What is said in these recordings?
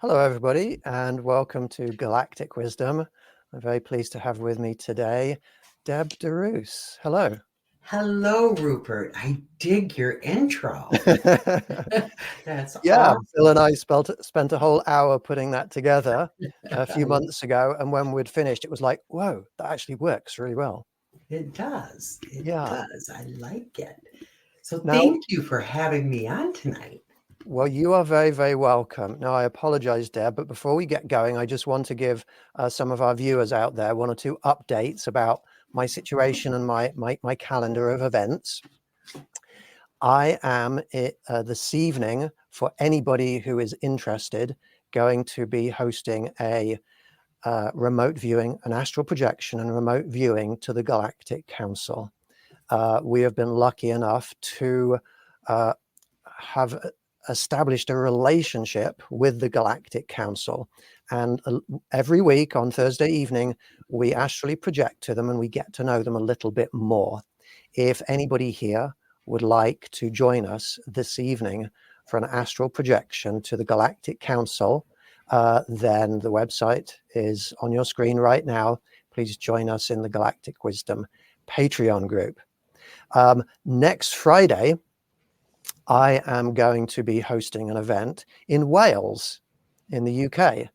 Hello, everybody, and welcome to Galactic Wisdom. I'm very pleased to have with me today Deb DeRousse. Hello. Hello, Rupert. I dig your intro. That's Yeah, awesome. Phil and I spent a whole hour putting that together a few months ago, and when we'd finished, it was like, whoa, that actually works really well. It does. It Yeah. does. I like it. So Now, thank you for having me on tonight. well, you are very, very welcome. Now, I apologize, Deb, but before we get going, I just want to give some of our viewers out there one or two updates about my situation and my calendar of events. I am this evening, for anybody who is interested, going to be hosting a remote viewing, an astral projection and remote viewing to the Galactic Council. We have been lucky enough to have established a relationship with the Galactic Council. And every week on Thursday evening, we astrally project to them and we get to know them a little bit more. If anybody here would like to join us this evening for an astral projection to the Galactic Council, then the website is on your screen right now. Please join us in the Galactic Wisdom Patreon group. Next Friday, I am going to be hosting an event in Wales, in the UK.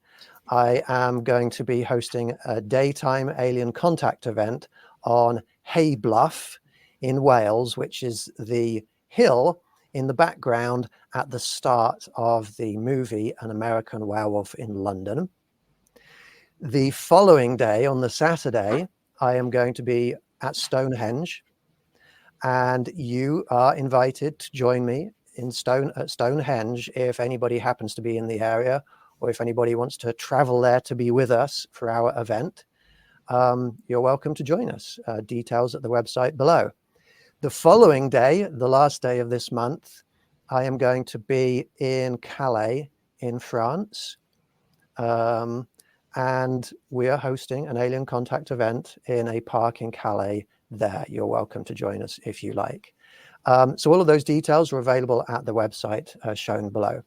I am going to be hosting a daytime alien contact event on Hay Bluff in Wales, which is the hill in the background at the start of the movie An American Werewolf in London. The following day, on the Saturday, I am going to be at Stonehenge, and you are invited to join me at Stonehenge if anybody happens to be in the area, or if anybody wants to travel there to be with us for our event. You're welcome to join us. Details at the website below. The following day, the last day of this month, I am going to be in Calais in France. And we are hosting an alien contact event in a park in Calais there. You're welcome to join us if you like. So all of those details are available at the website shown below.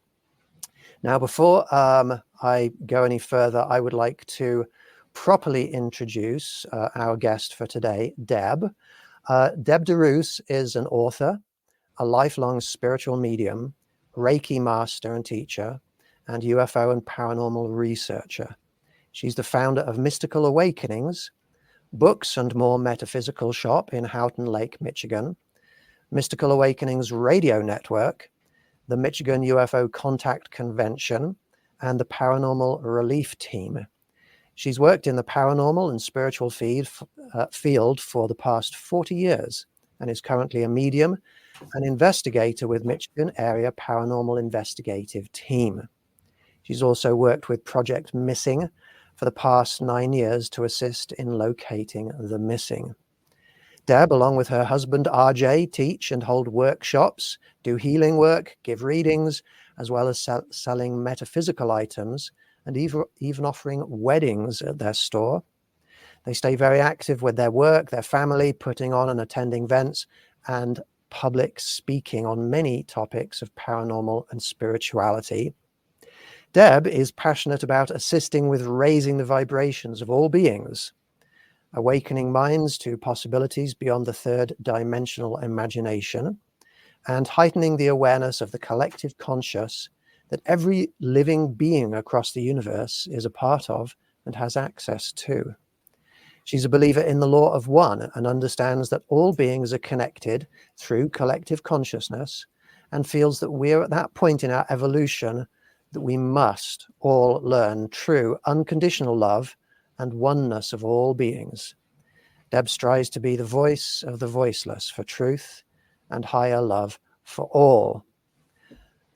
Now, before I go any further, I would like to properly introduce our guest for today, Deb. Deb DeRousse is an author, a lifelong spiritual medium, Reiki Master and teacher, and UFO and paranormal researcher. She's the founder of Mystical Awakenings, books and more metaphysical shop in Houghton Lake, Michigan, Mystical Awakenings radio network, the Michigan UFO Contact Convention, and the Paranormal Relief Team. She's worked in the paranormal and spiritual field for the past 40 years and is currently a medium and investigator with Michigan Area Paranormal Investigative Team. She's also worked with Project Missing for the past 9 years to assist in locating the missing. Deb, along with her husband Arjay, teach and hold workshops, do healing work, give readings, as well as selling metaphysical items and even offering weddings at their store. They stay very active with their work, their family, putting on and attending events, and public speaking on many topics of paranormal and spirituality. Deb is passionate about assisting with raising the vibrations of all beings, awakening minds to possibilities beyond the third dimensional imagination, and heightening the awareness of the collective conscious that every living being across the universe is a part of and has access to. She's a believer in the law of one and understands that all beings are connected through collective consciousness, and feels that we're at that point in our evolution that we must all learn true unconditional love and oneness of all beings. Deb strives to be the voice of the voiceless for truth and higher love for all.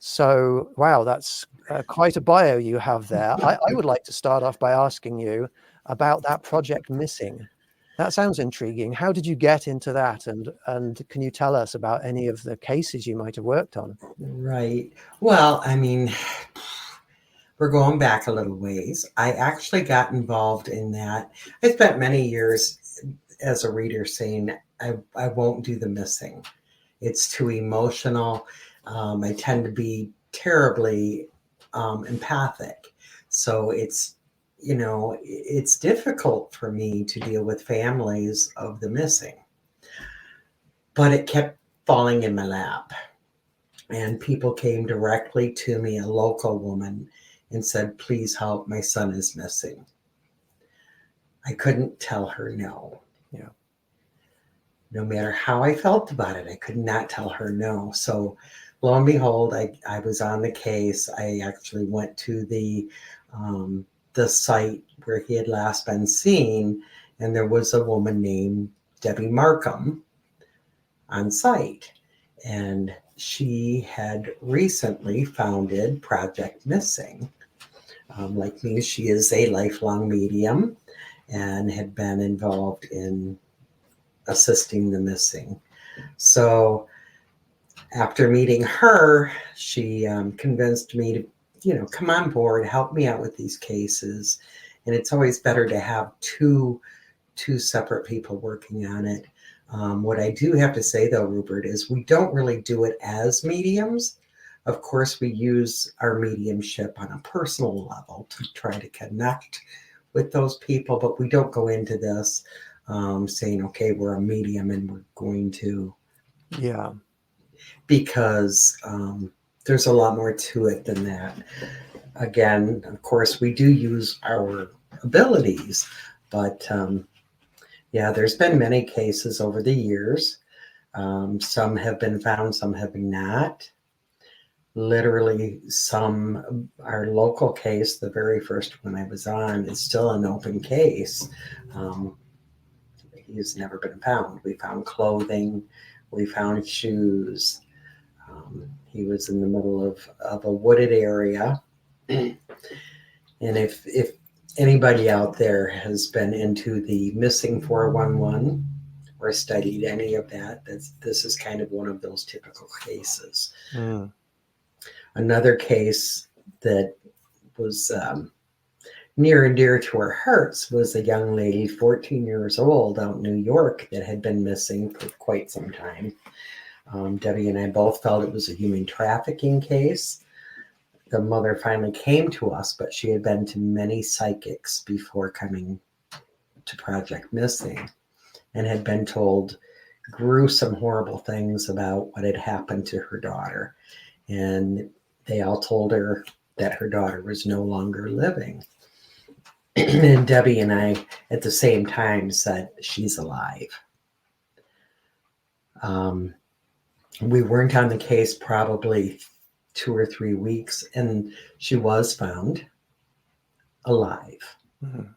So, wow, that's quite a bio you have there. I would like to start off by asking you about that Project Missing. That sounds intriguing. How did you get into that? And can you tell us about any of the cases you might have worked on? Right. Well, I mean, we're going back a little ways. I actually got involved in that. I spent many years as a reader saying, I won't do the missing. It's too emotional. I tend to be terribly empathic. So it's, it's difficult for me to deal with families of the missing. But it kept falling in my lap. And people came directly to me, a local woman, and said, please help, my son is missing. I couldn't tell her no. Yeah. No matter how I felt about it, I could not tell her no. So lo and behold, I was on the case. I actually went to the site where he had last been seen, and there was a woman named Debbie Markham on site. And she had recently founded Project Missing. Like me, she is a lifelong medium and had been involved in assisting the missing. So after meeting her, she convinced me to, come on board, help me out with these cases. And it's always better to have two separate people working on it. What I do have to say, though, Rupert, is we don't really do it as mediums. Of course, we use our mediumship on a personal level to try to connect with those people, but we don't go into this saying, okay, we're a medium and we're going to. Yeah. Because there's a lot more to it than that. Again, of course, we do use our abilities, but yeah, there's been many cases over the years. Some have been found, some have not. Literally, our local case, the very first one I was on, is still an open case. He's never been found. We found clothing, we found shoes. He was in the middle of a wooded area. And if anybody out there has been into the missing 411 or studied any of that, this is kind of one of those typical cases. Mm. Another case that was near and dear to our hearts was a young lady, 14 years old, out in New York that had been missing for quite some time. Debbie and I both felt it was a human trafficking case. The mother finally came to us, but she had been to many psychics before coming to Project Missing and had been told gruesome, horrible things about what had happened to her daughter. And they all told her that her daughter was no longer living. And Debbie and I, at the same time, said, she's alive. We weren't on the case probably 2 or 3 weeks, and she was found alive. Mm-hmm.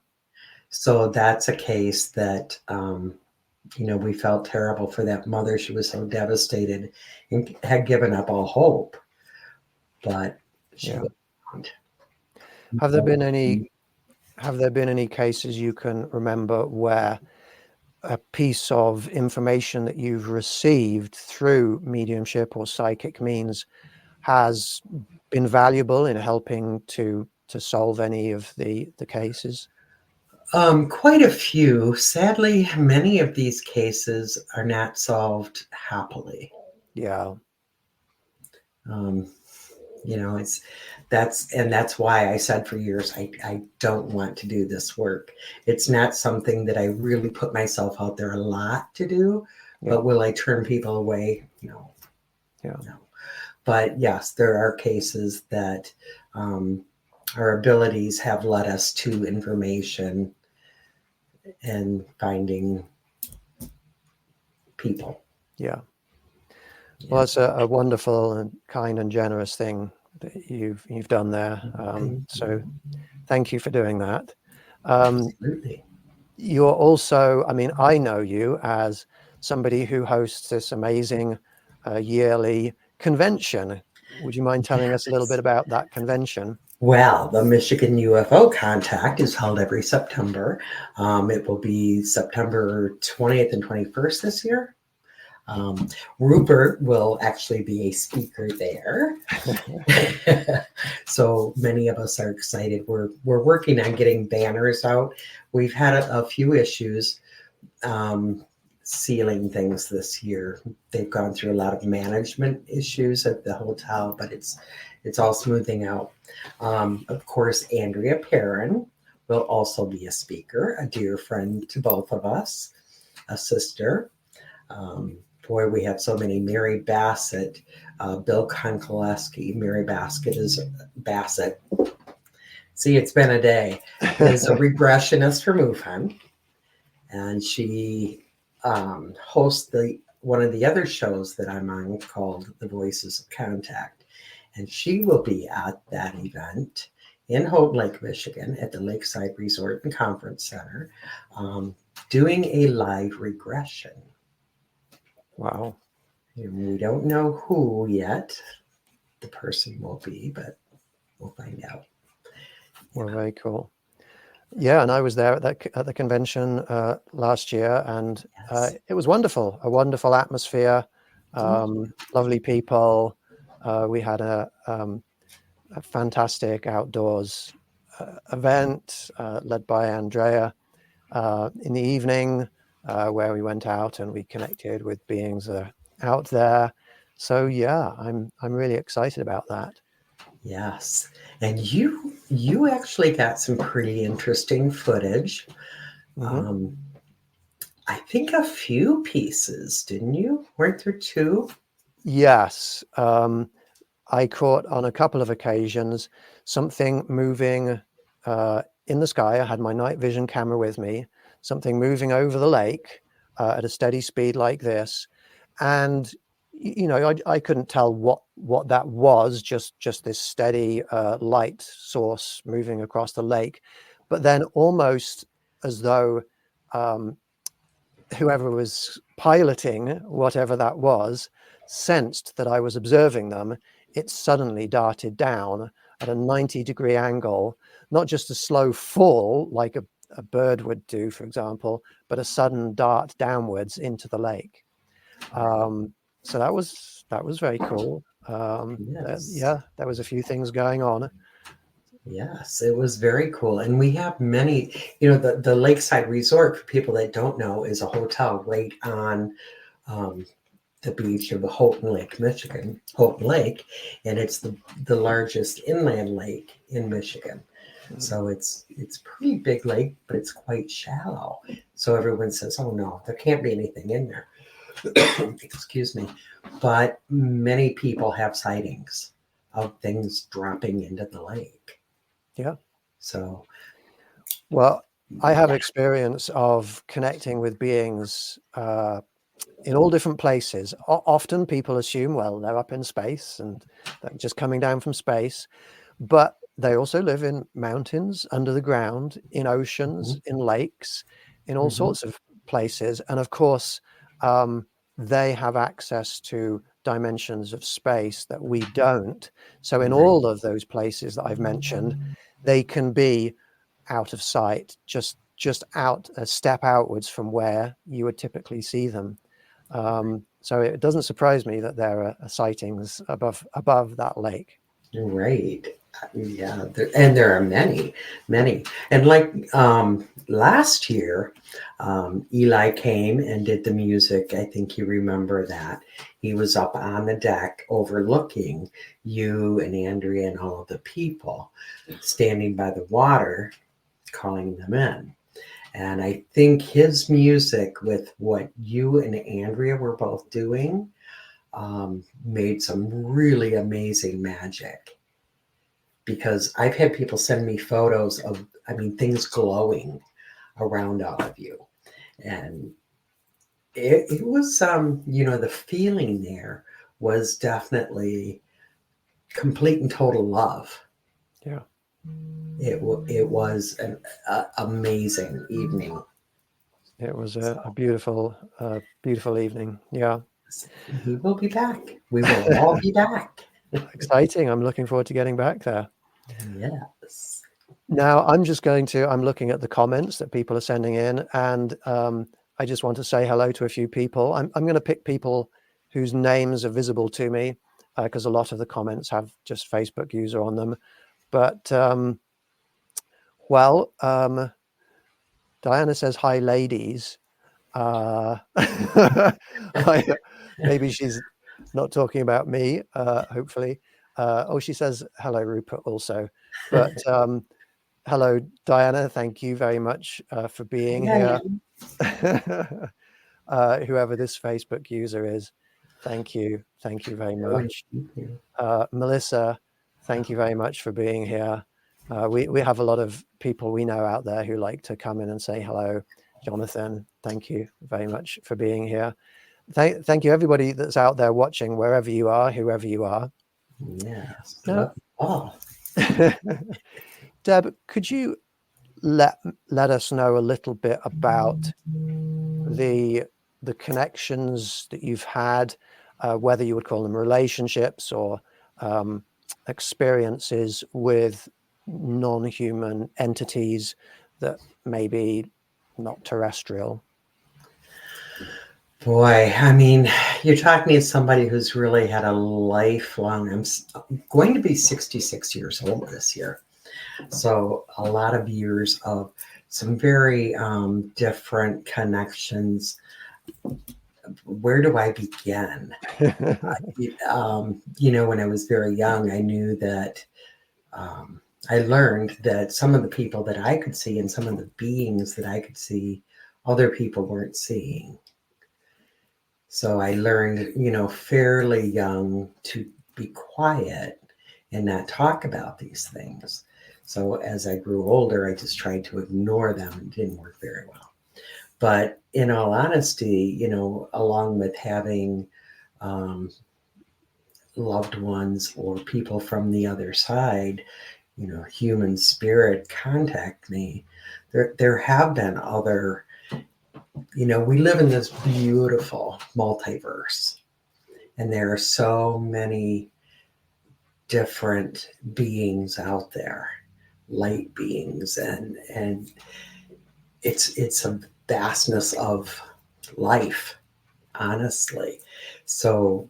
So that's a case that, we felt terrible for that mother. She was so devastated and had given up all hope. But she was found. Have there been any cases you can remember where a piece of information that you've received through mediumship or psychic means has been valuable in helping to solve any of the cases? Quite a few. Sadly, many of these cases are not solved happily. Yeah. That's why I said for years, I don't want to do this work. It's not something that I really put myself out there a lot to do, but will I turn people away? No. Yeah. No. But yes, there are cases that our abilities have led us to information and finding people. Yeah. Well, it's a wonderful and kind and generous thing that you've done there. So thank you for doing that. Absolutely. You're also, I know you as somebody who hosts this amazing yearly convention. Would you mind telling us a little bit about that convention? Well, the Michigan UFO Contact is held every September. It will be September 20th and 21st this year. Rupert will actually be a speaker there. So many of us are excited. We're working on getting banners out. We've had a few issues. sealing things this year. They've gone through a lot of management issues at the hotel, but it's all smoothing out. Of course, Andrea Perrin will also be a speaker, a dear friend to both of us, a sister. Boy, we have so many. Mary Bassett, Bill Konkoleski. Mary Bassett. See, it's been a day. Is a regressionist from Wuhan, and she hosts one of the other shows that I'm on called The Voices of Contact, and she will be at that event in Houghton Lake, Michigan, at the Lakeside Resort and Conference Center, doing a live regression. Wow. And we don't know who yet the person will be, but we'll find out. Well, very cool. Yeah, and I was there at the convention last year, and Yes. it was wonderful. A wonderful atmosphere, lovely people. We had a fantastic outdoors event led by Andrea in the evening, where we went out and we connected with beings out there. So yeah, I'm really excited about that. Yes. And you actually got some pretty interesting footage. Mm-hmm. I think a few pieces, didn't you? Weren't there two? Yes. I caught on a couple of occasions something moving in the sky. I had my night vision camera with me, something moving over the lake at a steady speed like this. And, you know, I couldn't tell what that was, just this steady light source moving across the lake. But then almost as though whoever was piloting whatever that was sensed that I was observing them, it suddenly darted down at a 90-degree angle, not just a slow fall like a bird would do, for example, but a sudden dart downwards into the lake. So that was very cool. Yes. Yeah, there was a few things going on. Yes, it was very cool. And we have many, the Lakeside Resort, for people that don't know, is a hotel right on the beach of the Houghton Lake, Michigan, Houghton Lake, and it's the largest inland lake in Michigan. So it's pretty big lake, but it's quite shallow. So everyone says, "Oh no, there can't be anything in there." Excuse me. But many people have sightings of things dropping into the lake. Yeah. So, well, I have yeah. experience of connecting with beings in all different places. Often people assume, well, they're up in space and they're just coming down from space, but they also live in mountains, under the ground, in oceans, in lakes, in all sorts of places. And of course, they have access to dimensions of space that we don't. So in all of those places that I've mentioned, they can be out of sight, just out a step outwards from where you would typically see them. So it doesn't surprise me that there are sightings above that lake. Right. Yeah. And there are many. And like last year, Eli came and did the music. I think you remember that. He was up on the deck overlooking you and Andrea and all of the people standing by the water, calling them in. And I think his music, with what you and Andrea were both doing, made some really amazing magic. Because I've had people send me photos of, things glowing around all of you. And it was, the feeling there was definitely complete and total love. Yeah. It was an amazing evening. It was a beautiful evening. Yeah. We will be back. We will all be back. Exciting. I'm looking forward to getting back there. Yes. Now, I'm looking at the comments that people are sending in, and I just want to say hello to a few people. I'm going to pick people whose names are visible to me, because a lot of the comments have just Facebook user on them. But, Diana says, hi, ladies. Maybe she's not talking about me, hopefully. Oh, she says hello, Rupert, also. But hello, Diana. Thank you very much for being here. Whoever this Facebook user is, thank you. Thank you very much. Melissa, thank you very much for being here. We have a lot of people we know out there who like to come in and say hello. Jonathan, thank you very much for being here. Thank you, everybody that's out there watching, wherever you are, whoever you are. Yes. No. Oh. Deb, could you let us know a little bit about the connections that you've had, whether you would call them relationships or experiences with non-human entities that may be not terrestrial? Boy, I mean, you're talking to somebody who's really had a lifelong, I'm going to be 66 years old this year. So a lot of years of some very different connections. Where do I begin? When I was very young, I knew that I learned that some of the people that I could see and some of the beings that I could see, other people weren't seeing. So I learned, fairly young to be quiet and not talk about these things. So as I grew older, I just tried to ignore them and it didn't work very well. But in all honesty, along with having loved ones or people from the other side, human spirit contact me, there have been other, we live in this beautiful multiverse, and there are so many different beings out there, light beings, and it's a vastness of life, honestly. So,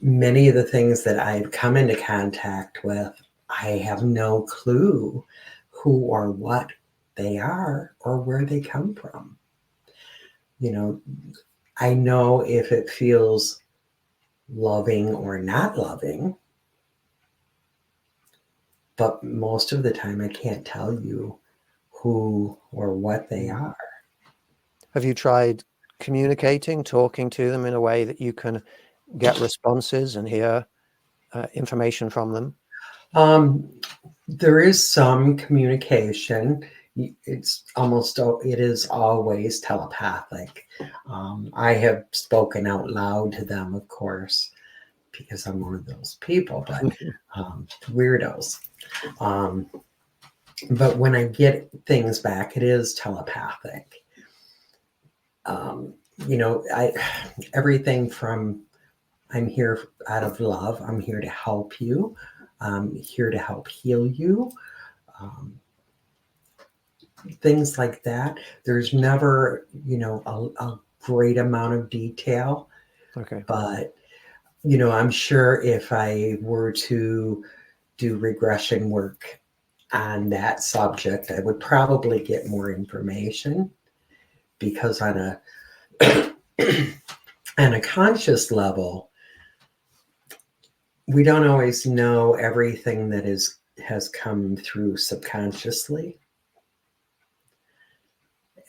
many of the things that I've come into contact with, I have no clue who or what they are or where they come from. I know if it feels loving or not loving, but most of the time I can't tell you who or what they are. Have you tried communicating, talking to them in a way that you can get responses and hear information from them? There is some communication. It is always telepathic. I have spoken out loud to them, of course, because I'm one of those people, but weirdos. But when I get things back, it is telepathic. Everything from I'm here out of love, I'm here to help you, I'm here to help heal you, things like that. There's never, a great amount of detail. Okay. But, I'm sure if I were to do regression work on that subject, I would probably get more information, because on a conscious level, we don't always know everything that has come through subconsciously.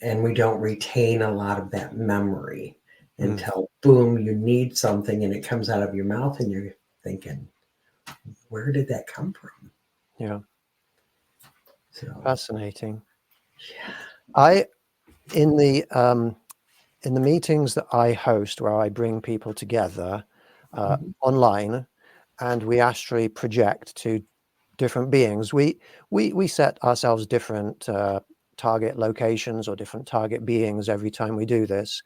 And we don't retain a lot of that memory until, boom, you need something and it comes out of your mouth and you're thinking, where did that come from? Yeah. So fascinating. Yeah. In the meetings that I host, where I bring people together online, and we astrally project to different beings, we set ourselves different target locations or different target beings every time we do this.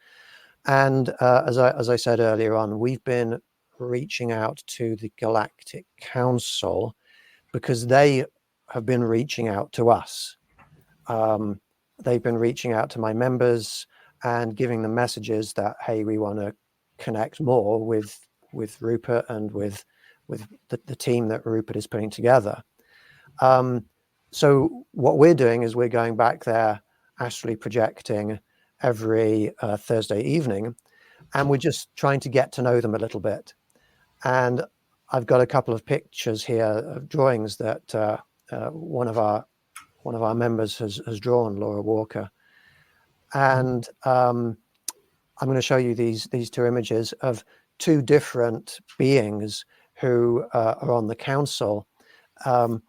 And as I said earlier on, we've been reaching out to the Galactic Council because they have been reaching out to us. They've been reaching out to my members and giving them messages that, hey, we want to connect more with Rupert and with the team that Rupert is putting together. So what we're doing is we're going back there, astrally projecting every Thursday evening, and we're just trying to get to know them a little bit. And I've got a couple of pictures here of drawings that one of our members has drawn, Laura Walker. And I'm going to show you these two images of two different beings who are on the council. And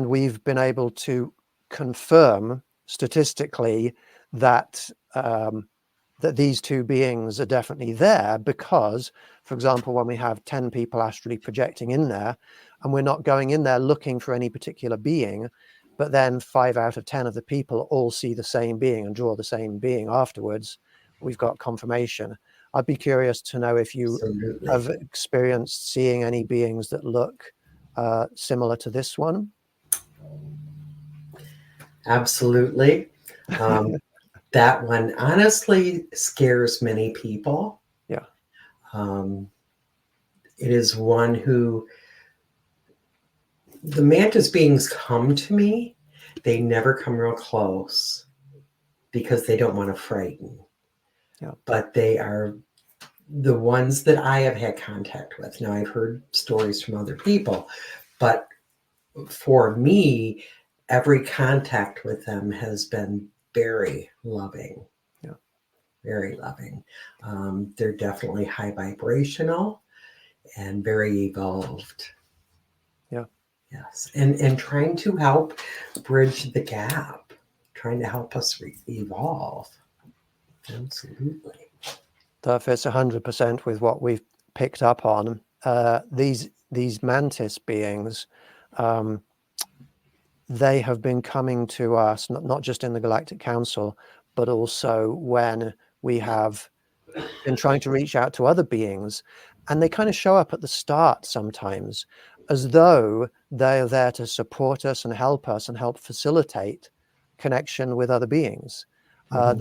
we've been able to confirm statistically that that these two beings are definitely there, because, for example, when we have 10 people astrally projecting in there, and we're not going in there looking for any particular being, but then 5 out of 10 of the people all see the same being and draw the same being afterwards, we've got confirmation. I'd be curious to know if you Absolutely. have experienced seeing any beings that look similar to this one. Absolutely. That one honestly scares many people. Yeah. It is one who, the mantis beings come to me, they never come real close because they don't want to frighten. Yeah. But they are the ones that I have had contact with. Now, I've heard stories from other people, but for me, every contact with them has been very loving. Yeah. Very loving. They're definitely high vibrational and very evolved. Yeah. Yes. And trying to help bridge the gap, trying to help us evolve. Absolutely. That fits 100% with what we've picked up on. These mantis beings, they have been coming to us, not just in the Galactic Council, but also when we have been trying to reach out to other beings. And they kind of show up at the start sometimes as though they're there to support us and help facilitate connection with other beings. Mm-hmm.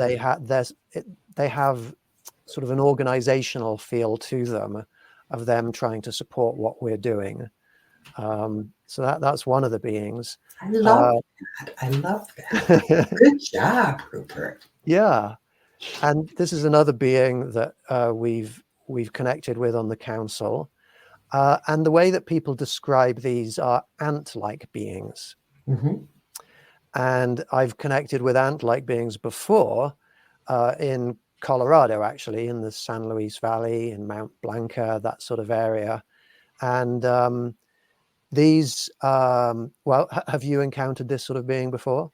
They have sort of an organizational feel to them, of them trying to support what we're doing. So that's one of the beings. I love that. I love that. Good job, Rupert. Yeah. And this is another being that we've connected with on the council. And the way that people describe these are ant-like beings. Mm-hmm. And I've connected with ant-like beings before in Colorado, actually, in the San Luis Valley, in Mount Blanca, that sort of area. And these, well, have you encountered this sort of being before?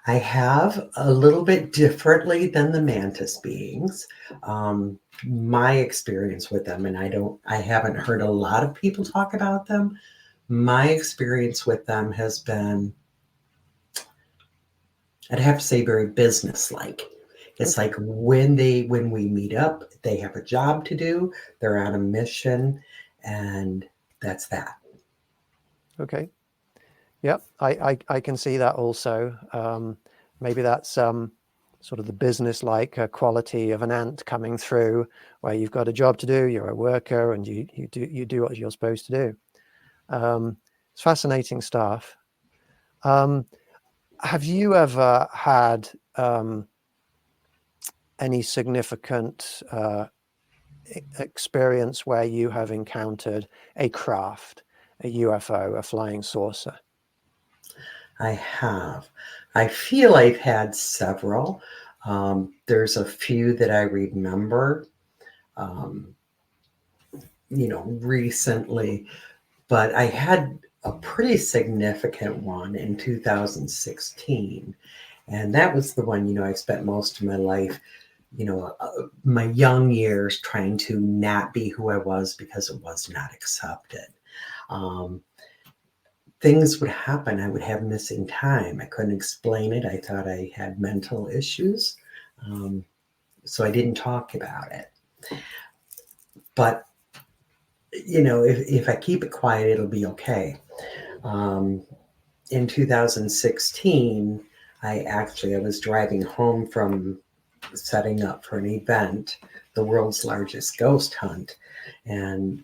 I have, a little bit differently than the mantis beings. My experience with them, and I haven't heard a lot of people talk about them. My experience with them has been, I'd have to say, very businesslike. It's Okay. like when we meet up, they have a job to do, they're on a mission, and that's that. Okay. Yep, I can see that also. Maybe that's sort of the business-like quality of an ant coming through, where you've got a job to do, you're a worker, and you do what you're supposed to do. It's fascinating stuff. Have you ever had any significant experience where you have encountered a craft, a UFO, a flying saucer? I have. I feel I've had several. There's a few that I remember, recently, but I had a pretty significant one in 2016. And that was the one, I spent most of my life, my young years trying to not be who I was because it was not accepted. Things would happen. I would have missing time. I couldn't explain it. I thought I had mental issues. So I didn't talk about it. But, if I keep it quiet, it'll be okay. In 2016, I was driving home from setting up for an event, the world's largest ghost hunt. And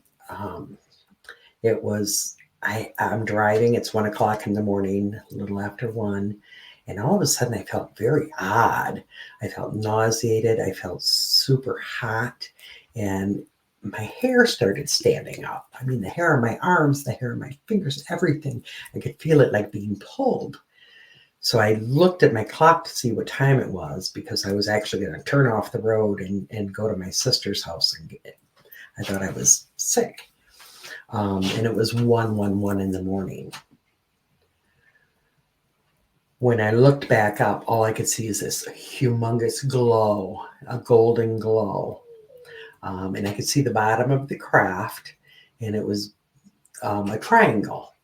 it was, I'm driving, it's 1:00 in the morning, a little after 1. And all of a sudden, I felt very odd. I felt nauseated. I felt super hot. And my hair started standing up. I mean, the hair on my arms, the hair on my fingers, everything. I could feel it like being pulled. So I looked at my clock to see what time it was, because I was actually going to turn off the road and go to my sister's house and get it. I thought I was sick. And it was 1:11 in the morning. When I looked back up, all I could see is this humongous glow, a golden glow. And I could see the bottom of the craft, and it was a triangle.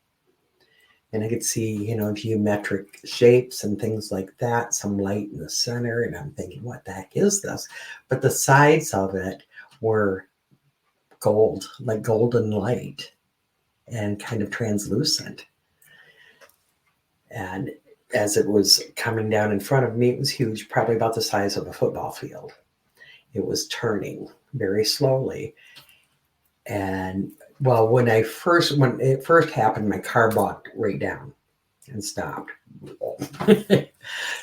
And I could see, geometric shapes and things like that, some light in the center. And I'm thinking, what the heck is this? But the sides of it were gold, like golden light, and kind of translucent. And as it was coming down in front of me, it was huge, probably about the size of a football field. It was turning very slowly. And well, when it first happened, my car bogged right down and stopped.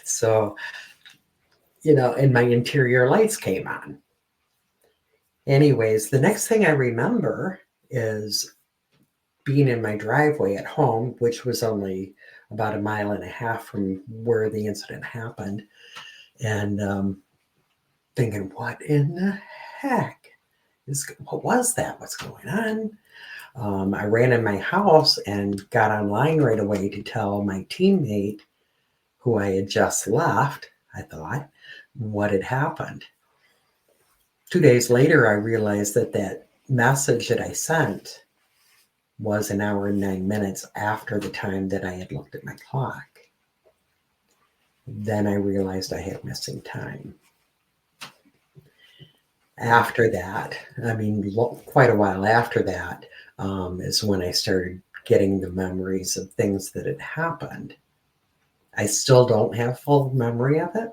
So, and my interior lights came on. Anyways, the next thing I remember is being in my driveway at home, which was only about 1.5 miles from where the incident happened, and thinking, what in the heck? What was that? What's going on? I ran in my house and got online right away to tell my teammate, who I had just left, I thought, what had happened. 2 days later, I realized that message that I sent was 1 hour and 9 minutes after the time that I had looked at my clock. Then I realized I had missing time. After that, quite a while after that, is when I started getting the memories of things that had happened. I still don't have full memory of it,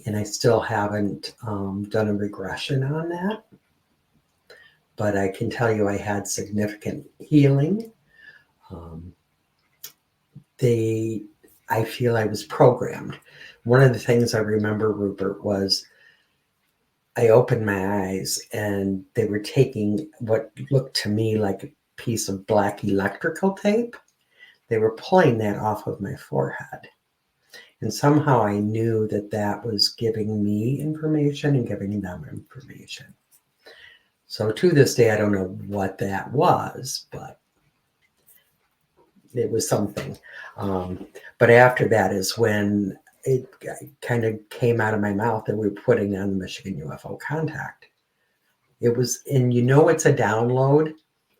and I still haven't done a regression on that. But I can tell you I had significant healing. I feel I was programmed. One of the things I remember, Rupert, was I opened my eyes and they were taking what looked to me like a piece of black electrical tape. They were pulling that off of my forehead. And somehow I knew that was giving me information and giving them information. So to this day, I don't know what that was, but it was something. But after that is when it kind of came out of my mouth that we were putting on the Michigan UFO Contact. It was, and it's a download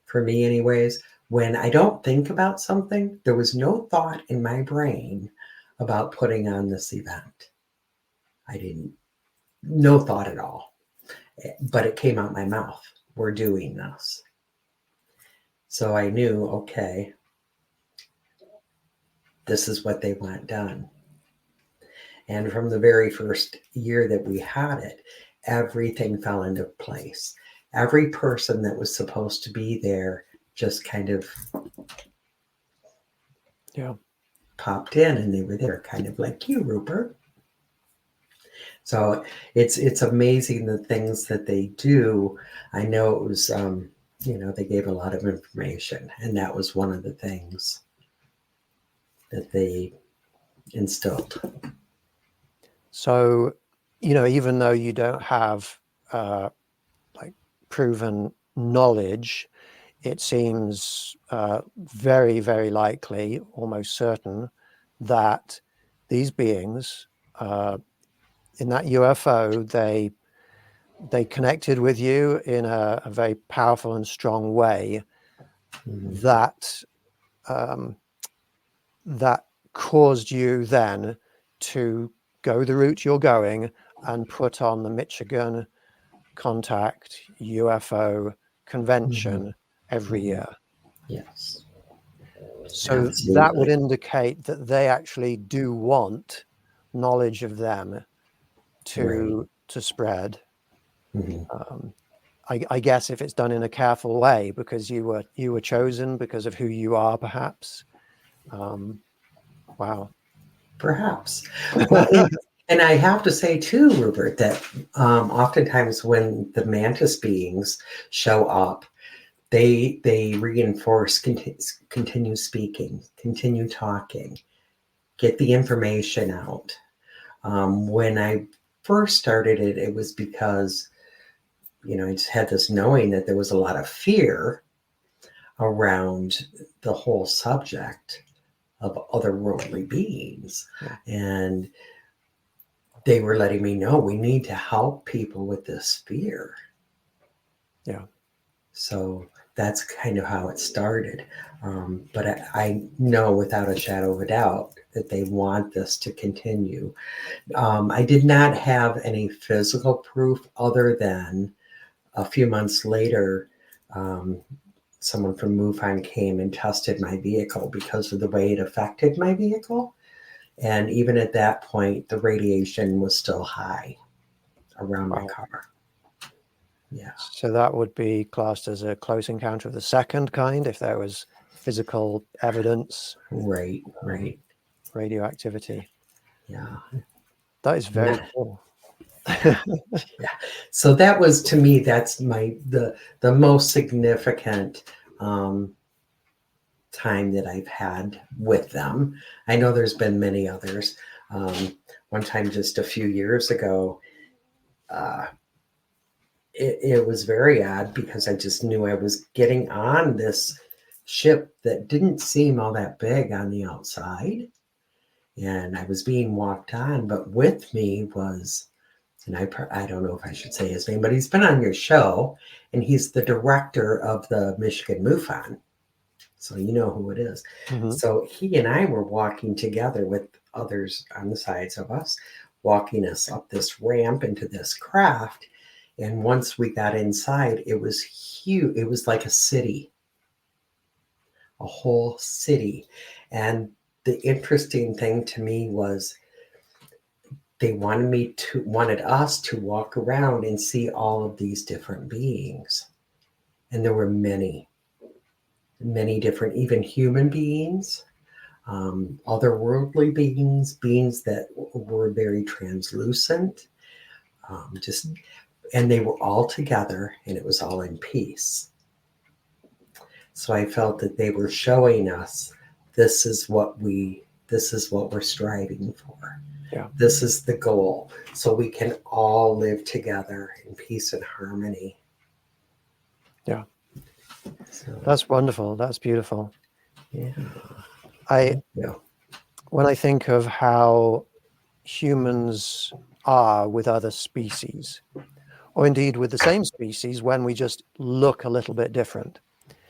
for me anyways. When I don't think about something, there was no thought in my brain about putting on this event. No thought at all. But it came out my mouth. We're doing this. So I knew, okay, this is what they want done. And from the very first year that we had it, everything fell into place. Every person that was supposed to be there just kind of popped in, and they were there, kind of like you, Rupert. So it's amazing the things that they do. I know it was, they gave a lot of information, and that was one of the things that they instilled. So, even though you don't have proven knowledge, it seems very, very likely, almost certain, that these beings in that UFO, they connected with you in a very powerful and strong way. Mm-hmm. that caused you then to go the route you're going and put on the Michigan Contact UFO convention every year. Yes. So absolutely. That would indicate that they actually do want knowledge of them to spread. Mm-hmm. I guess if it's done in a careful way, because you were chosen because of who you are, perhaps. Wow. Perhaps. Well, and I have to say too, Rupert, that oftentimes when the mantis beings show up, they reinforce, continue speaking, continue talking, get the information out. When I first started it, it was because, I just had this knowing that there was a lot of fear around the whole subject of otherworldly beings. Yeah. And they were letting me know we need to help people with this fear. Yeah. So that's kind of how it started. But I know without a shadow of a doubt that they want this to continue. I did not have any physical proof other than a few months later, someone from MUFON came and tested my vehicle because of the way it affected my vehicle. And even at that point, the radiation was still high around my car. Yeah. So that would be classed as a close encounter of the second kind if there was physical evidence. Right. Radioactivity. Yeah. That is very cool. Yeah. So that was, to me, that's the most significant time that I've had with them. I know there's been many others. One time just a few years ago, it was very odd because I just knew I was getting on this ship that didn't seem all that big on the outside. And I was being walked on, but with me was, and I don't know if I should say his name, but he's been on your show, and he's the director of the Michigan MUFON. So you know who it is. Mm-hmm. So he and I were walking together with others on the sides of us, walking us up this ramp into this craft. And once we got inside, it was huge. It was like a city, a whole city. And the interesting thing to me was they wanted us to walk around and see all of these different beings. And there were many different, even human beings, otherworldly beings that were very translucent, and they were all together, and it was all in peace. So I felt that they were showing us this is what we're striving for. Yeah. This is the goal, so we can all live together in peace and harmony. Yeah. So, that's wonderful. That's beautiful. Yeah. When I think of how humans are with other species, or indeed with the same species, when we just look a little bit different.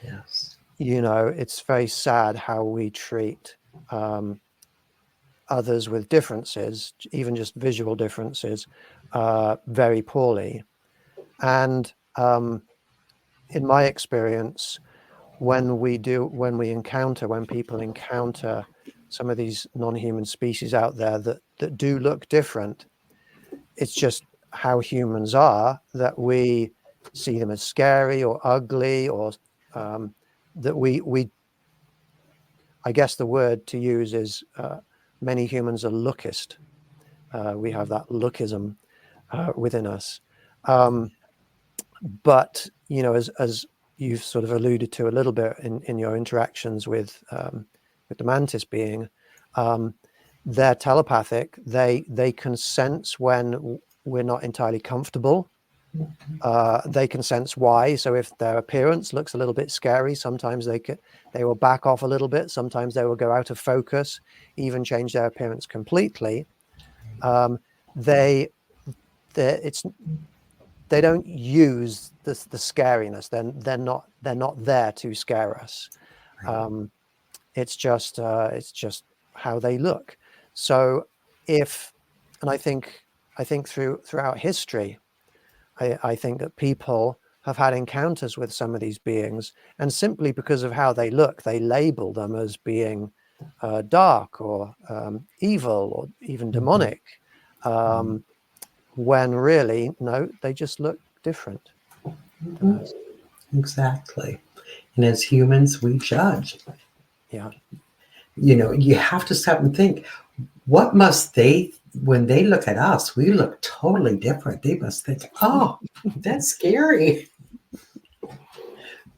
Yes. It's very sad how we treat others with differences, even just visual differences, very poorly. And in my experience, when people encounter some of these non-human species out there that do look different, it's just how humans are, that we see them as scary or ugly, or that we I guess the word to use is many humans are lookist. We have that lookism within us. But as you've sort of alluded to a little bit in your interactions with the mantis being, they're telepathic. They can sense when we're not entirely comfortable. They can sense why. So if their appearance looks a little bit scary, sometimes they will back off a little bit. Sometimes they will go out of focus, even change their appearance completely. They don't use the scariness. They're not there to scare us. It's just how they look. So I think throughout history, I think that people have had encounters with some of these beings, and simply because of how they look, they label them as being dark or evil or even demonic, when really, no, they just look different. Exactly. And as humans, we judge. Yeah. You have to stop and think, what must they, when they look at us, we look totally different. They must think, oh, that's scary.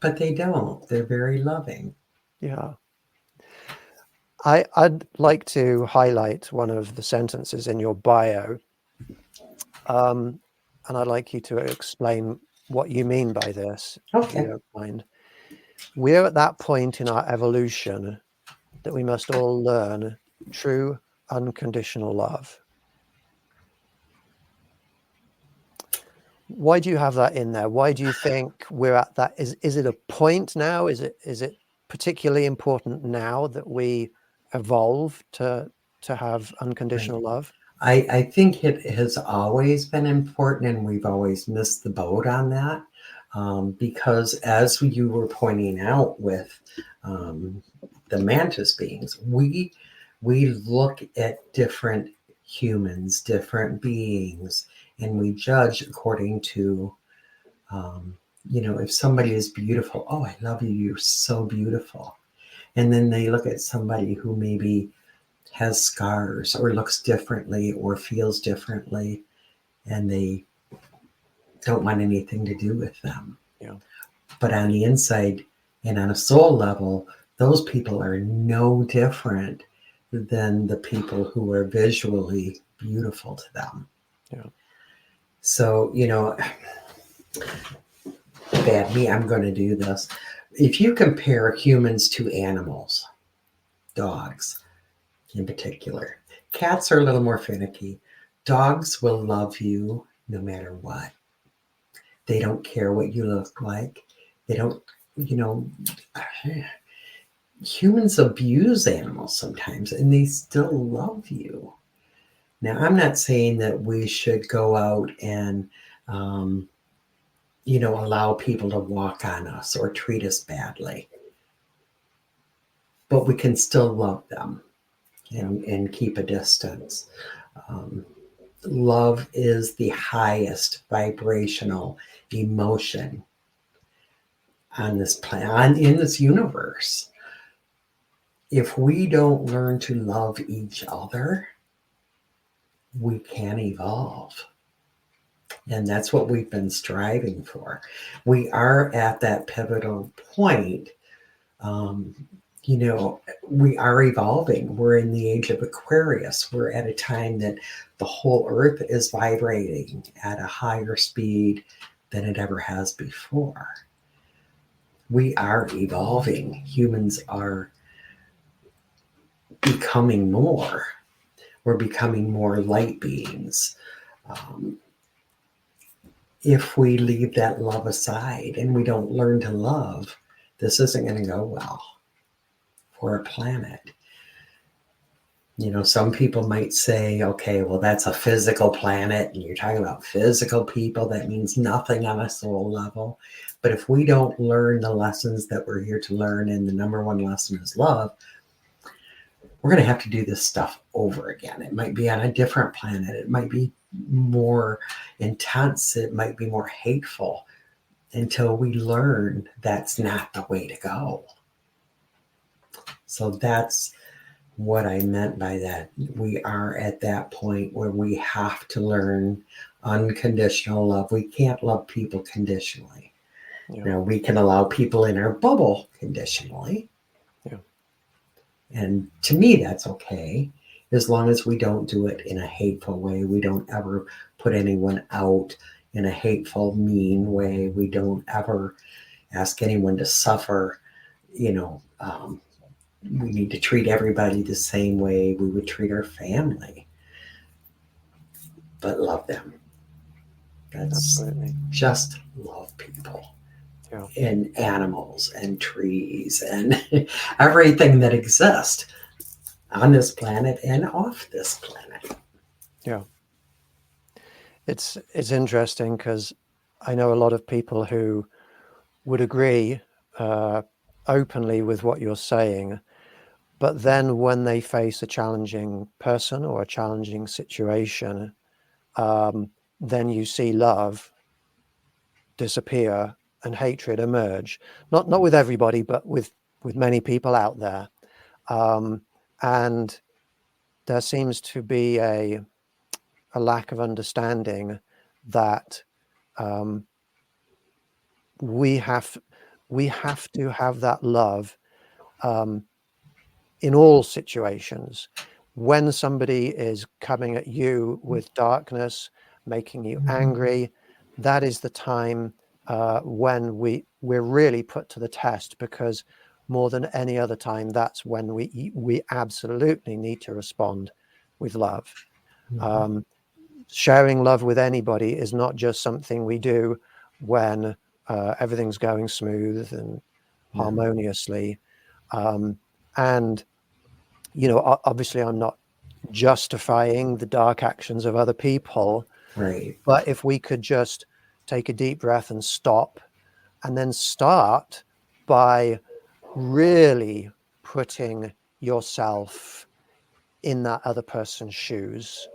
But they don't. They're very loving. Yeah. I'd like to highlight one of the sentences in your bio. And I'd like you to explain what you mean by this, if you Okay. don't mind. We're at that point in our evolution that we must all learn true unconditional love. Why do you have that in there? Why do you think we're at that? Is it a point now? Is it particularly important now that we evolve to have unconditional love? I think it has always been important, and we've always missed the boat on that. Because as you were pointing out with the mantis beings, we look at different humans, different beings, and we judge according to, if somebody is beautiful, oh, I love you, you're so beautiful. And then they look at somebody who maybe has scars or looks differently or feels differently, and they don't want anything to do with them. Yeah. But on the inside and on a soul level, those people are no different than the people who are visually beautiful to them. Yeah. So, bad me, I'm going to do this. If you compare humans to animals, dogs in particular, cats are a little more finicky. Dogs will love you no matter what. They don't care what you look like. They don't, humans abuse animals sometimes and they still love you. Now, I'm not saying that we should go out and, allow people to walk on us or treat us badly. But we can still love them and keep a distance. Love is the highest vibrational emotion on this planet, in this universe. If we don't learn to love each other, we can't evolve. And that's what we've been striving for. We are at that pivotal point. We are evolving. We're in the age of Aquarius. We're at a time that the whole earth is vibrating at a higher speed than it ever has before. We are evolving. Humans are becoming more. We're becoming more light beings. If we leave that love aside and we don't learn to love, this isn't going to go well for our planet. Some people might say, okay, well, that's a physical planet and you're talking about physical people. That means nothing on a soul level. But if we don't learn the lessons that we're here to learn, and the number one lesson is love, we're going to have to do this stuff over again. It might be on a different planet. It might be more intense. It might be more hateful, until we learn that's not the way to go. So that's what I meant by that. We are at that point where we have to learn unconditional love. We can't love people conditionally. Yeah. Now, we can allow people in our bubble conditionally. Yeah. And to me, that's okay, as long as we don't do it in a hateful way. We don't ever put anyone out in a hateful, mean way. We don't ever ask anyone to suffer. We need to treat everybody the same way we would treat our family, but love them. That's Absolutely. just love people. Yeah. And animals and trees and everything that exists on this planet and off this planet. Yeah. It's interesting because I know a lot of people who would agree openly with what you're saying, but then when they face a challenging person or a challenging situation, then you see love disappear and hatred emerge. Not with everybody, but with many people out there. And there seems to be a lack of understanding that we have to have that love in all situations. When somebody is coming at you with darkness, making you angry, that is the time when we're really put to the test, because more than any other time, that's when we absolutely need to respond with love. Sharing love with anybody is not just something we do when everything's going smooth and harmoniously. And, you know, obviously I'm not justifying the dark actions of other people, Right. but if we could just take a deep breath and stop, and then start by really putting yourself in that other person's shoes,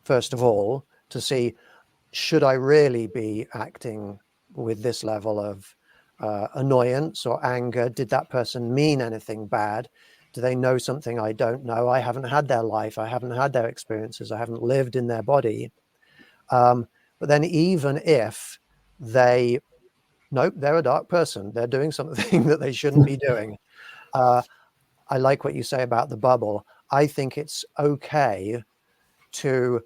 first of all, to see, should I really be acting with this level of annoyance or anger? Did that person mean anything bad? Do they know something I don't know? I haven't had their life. I haven't had their experiences. I haven't lived in their body. But then even if nope, they're a dark person, they're doing something that they shouldn't be doing. I like what you say about the bubble. I think it's okay to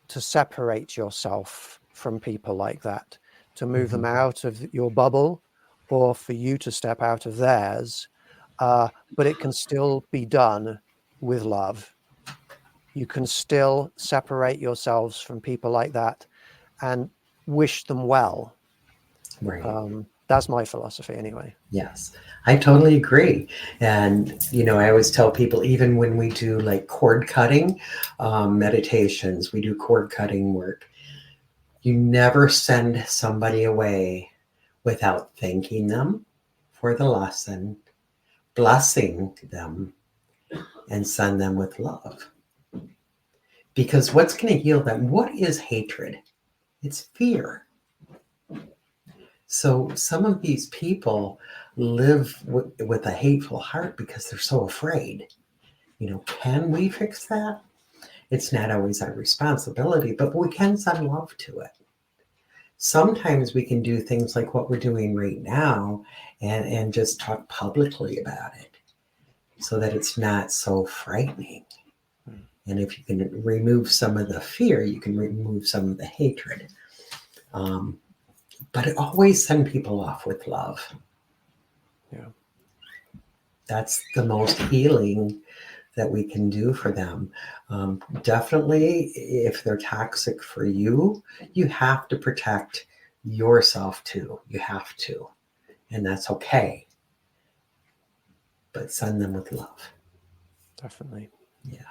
separate yourself from people like that, to move them out of your bubble, or for you to step out of theirs. But it can still be done with love. You can still separate yourselves from people like that and wish them well. Right. That's my philosophy anyway. Yes, I totally agree. And, you know, I always tell people, even when we do like cord cutting meditations, we do cord cutting work, you never send somebody away without thanking them for the lesson, blessing them, and send them with love. Because what's going to heal them? What is hatred? It's fear. So some of these people live with a hateful heart because they're so afraid. You know, can we fix that? It's not always our responsibility, but we can send love to it. Sometimes we can do things like what we're doing right now and just talk publicly about it so that it's not so frightening. And if you can remove some of the fear, you can remove some of the hatred. But always send people off with love. Yeah. That's the most healing that we can do for them. Definitely, if they're toxic for you, you have to protect yourself too. You have to. And that's okay. But send them with love. Definitely. Yeah.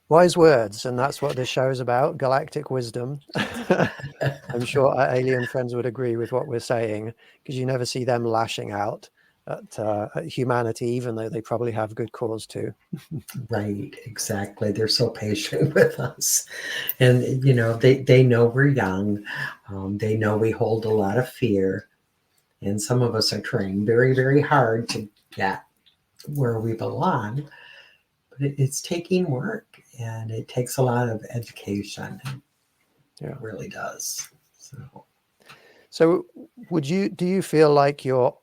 Wise words, and that's what this show is about, galactic wisdom. I'm sure our alien friends would agree with what we're saying, because you never see them lashing out at humanity, even though they probably have good cause to. Right, exactly. They're so patient with us. And, you know, they know we're young. They know we hold a lot of fear. And some of us are trying very, very hard to get where we belong. But it's taking work, and it takes a lot of education. Yeah. It really does. So do you feel like you're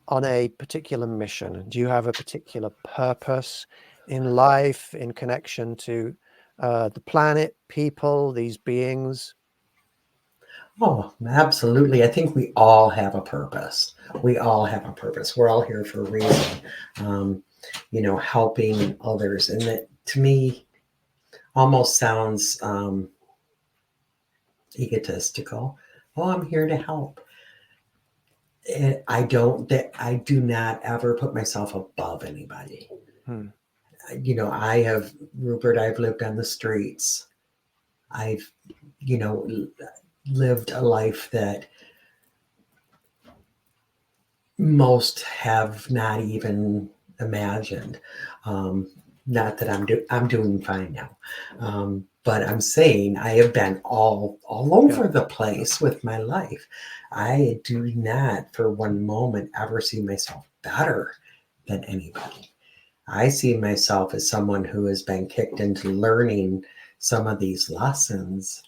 on a particular mission? Do you have a particular purpose in life, in connection to the planet, people, these beings? Oh, absolutely. I think we all have a purpose. We all have a purpose. We're all here for a reason. You know, helping others. And that, to me, almost sounds egotistical. Oh, I'm here to help. And I do not ever put myself above anybody. You know, Rupert, I've lived on the streets. I've, you know, lived a life that most have not even imagined. Not that I'm doing fine now, but I'm saying I have been all over the place with my life. I do not for one moment ever see myself better than anybody. I see myself as someone who has been kicked into learning some of these lessons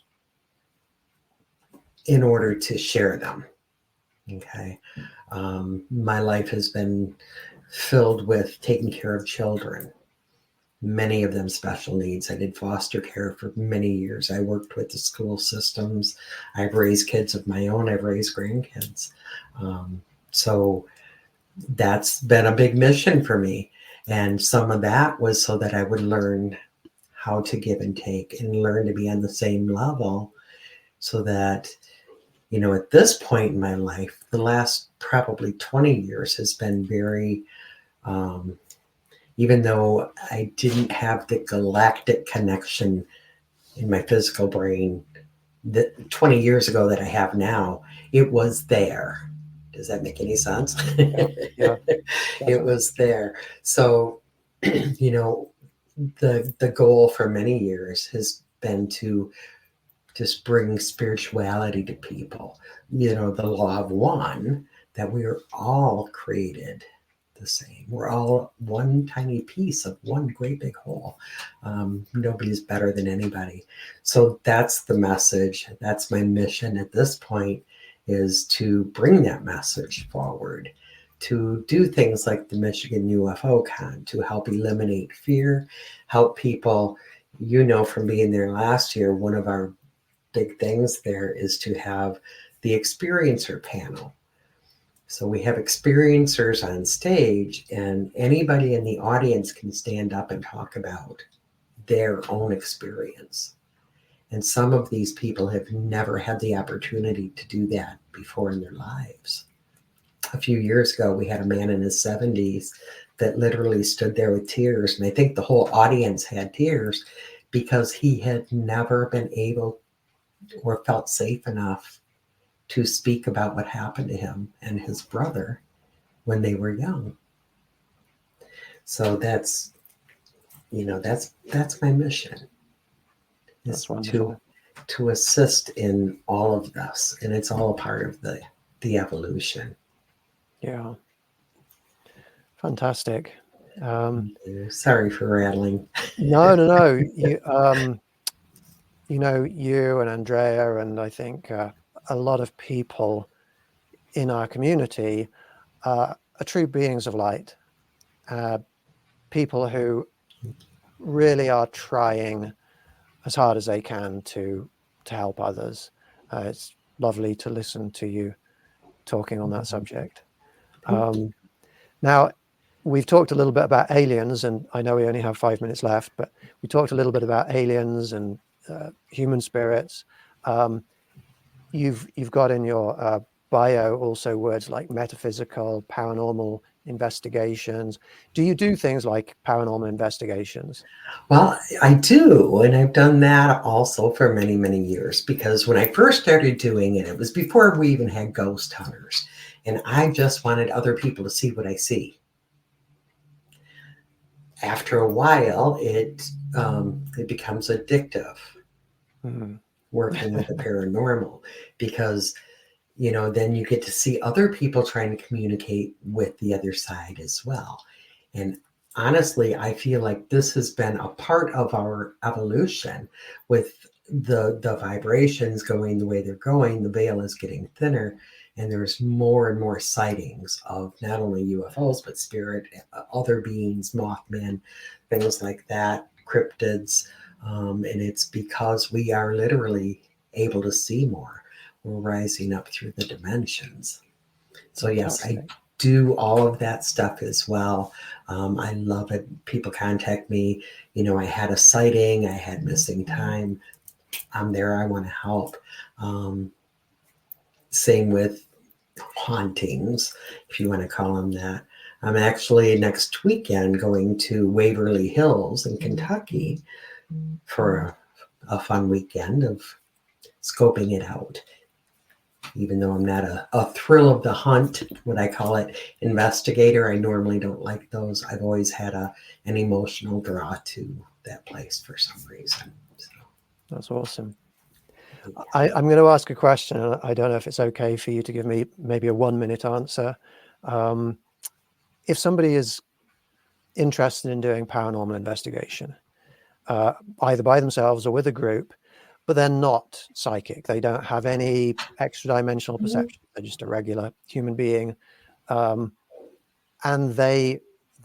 in order to share them. Okay. My life has been filled with taking care of children, many of them special needs. I did foster care for many years. I worked with the school systems. I've raised kids of my own. I've raised grandkids. So that's been a big mission for me. And some of that was so that I would learn how to give and take and learn to be on the same level, so that, you know, at this point in my life, the last probably 20 years has been very, even though I didn't have the galactic connection in my physical brain that 20 years ago that I have now, it was there. Does that make any sense? Yeah, It was there. So, you know, the goal for many years has been to just bring spirituality to people. You know, the law of one, that we are all created the same. We're all one tiny piece of one great big whole. Nobody's better than anybody. So that's the message. That's my mission at this point, is to bring that message forward, to do things like the Michigan UFO Con, to help eliminate fear, help people. You know, from being there last year, one of our big things there is to have the experiencer panel. So we have experiencers on stage, and anybody in the audience can stand up and talk about their own experience. And some of these people have never had the opportunity to do that before in their lives. A few years ago, we had a man in his 70s that literally stood there with tears. And I think the whole audience had tears because he had never been able or felt safe enough to speak about what happened to him and his brother when they were young. So that's, you know, that's my mission, is that's wonderful. to assist in all of this, and it's all a part of the evolution. Yeah, fantastic. Sorry for rattling. No. You know, you and Andrea, and I think a lot of people in our community are true beings of light, people who really are trying as hard as they can to help others. It's lovely to listen to you talking on that subject. Now, we've talked a little bit about aliens, and I know we only have 5 minutes left, but we talked a little bit about aliens and human spirits. You've got in your bio also words like metaphysical, paranormal investigations. Do you do things like paranormal investigations? Well, I do, and I've done that also for many, many years, because when I first started doing it, it was before we even had ghost hunters, and I just wanted other people to see what I see. After a while, it becomes addictive, working with the paranormal, because, you know, then you get to see other people trying to communicate with the other side as well. And honestly, I feel like this has been a part of our evolution. With the vibrations going the way they're going, the veil is getting thinner, and there's more and more sightings of not only UFOs, but spirit, other beings, Mothman, things like that, cryptids. And it's because we are literally able to see more. We're rising up through the dimensions. So yes, I do all of that stuff as well. I love it. People contact me. You know, I had a sighting, I had missing time. I'm there. I want to help. Same with hauntings, if you want to call them that. I'm actually next weekend going to Waverly Hills in Kentucky for a fun weekend of scoping it out. Even though I'm not a thrill of the hunt, what I call it, investigator, I normally don't like those. I've always had an emotional draw to that place for some reason. So, that's awesome. yeah. I'm going to ask a question, and I don't know if it's okay for you to give me maybe a 1 minute answer. If somebody is interested in doing paranormal investigation, either by themselves or with a group, but they're not psychic. They don't have any extra dimensional perception. They're just a regular human being. And they're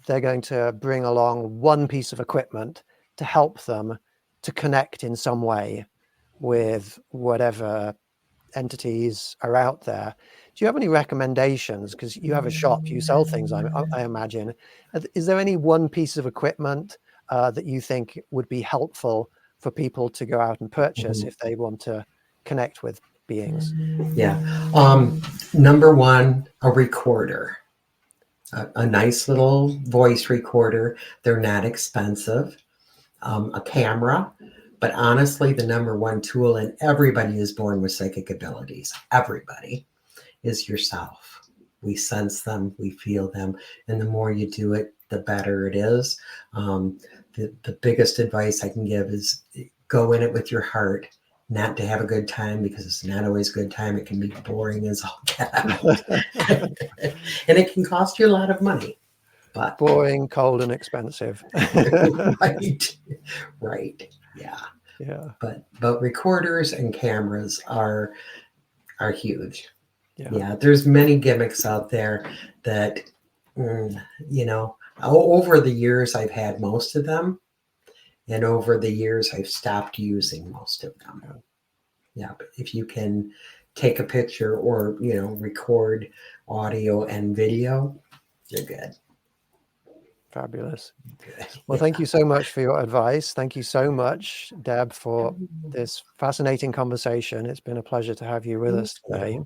going to bring along one piece of equipment to help them to connect in some way with whatever entities are out there. Do you have any recommendations? Because you have a shop, you sell things, I imagine. Is there any one piece of equipment that you think would be helpful for people to go out and purchase if they want to connect with beings? Yeah. Number one, a recorder. A nice little voice recorder. They're not expensive. A camera. But honestly, the number one tool, and everybody is born with psychic abilities, everybody, is yourself. We sense them, we feel them, and the more you do it, the better it is. The biggest advice I can give is go in it with your heart, not to have a good time, because it's not always a good time. It can be boring as all get out. And it can cost you a lot of money. But boring, cold, and expensive. Right. Yeah. Yeah. But recorders and cameras are huge. Yeah. There's many gimmicks out there that over the years I've had most of them, and over the years I've stopped using most of them. But if you can take a picture or record audio and video, you're good. Fabulous. Well, thank you so much for your advice. Thank you so much, Deb, for this fascinating conversation. It's been a pleasure to have you with us today.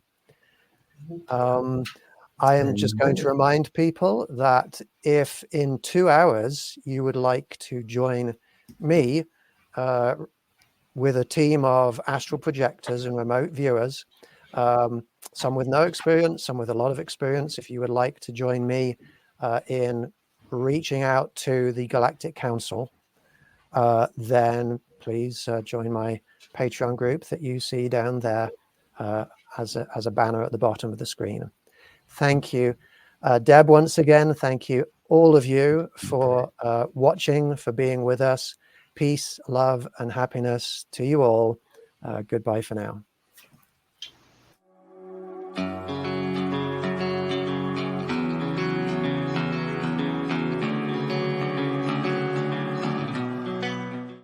I am just going to remind people that if in 2 hours you would like to join me with a team of astral projectors and remote viewers, some with no experience, some with a lot of experience, if you would like to join me in reaching out to the Galactic Council, then please join my Patreon group that you see down there as a banner at the bottom of the screen. Thank you, Deb, once again. Thank you, all of you, for watching, for being with us. Peace, love, and happiness to you all. Goodbye for now.